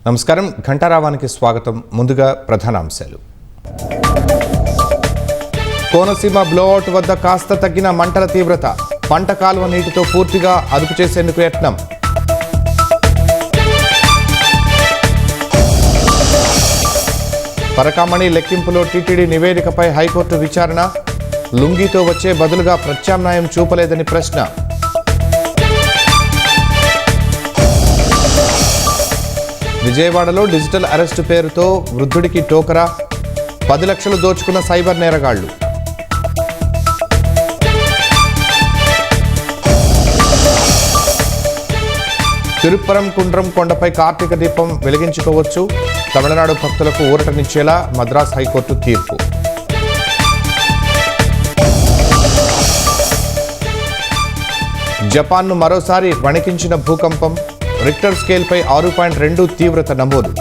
నమస్కారం, ఘంటారావానికి స్వాగతం. ముందుగా ప్రధానాంశాలు. కోనసీమ బ్లోఅవుట్ వద్ద కాస్త తగ్గిన మంటల తీవ్రత. పంట కాలువ నీటితో పూర్తిగా అదుపు చేసేందుకు యత్నం. పరకామణి లెక్కింపులో టీటీడీ నివేదికపై హైకోర్టు విచారణ. లుంగీతో వచ్చే బదులుగా ప్రత్యామ్నాయం చూపలేదని ప్రశ్న. విజయవాడలో డిజిటల్ అరెస్టు పేరుతో వృద్ధుడికి టోకరా. 10 లక్షలు దోచుకున్న సైబర్ నేరగాళ్లు. తిరుప్పరం కుండ్రం కొండపై కార్తీక దీపం వెలిగించుకోవచ్చు. తమిళనాడు భక్తులకు ఊరటనిచ్చేలా మద్రాస్ హైకోర్టు తీర్పు. జపాన్ను మరోసారి వణికించిన భూకంపం. రిక్టర్ స్కేల్పై 6.2 తీవ్రత నమోదు.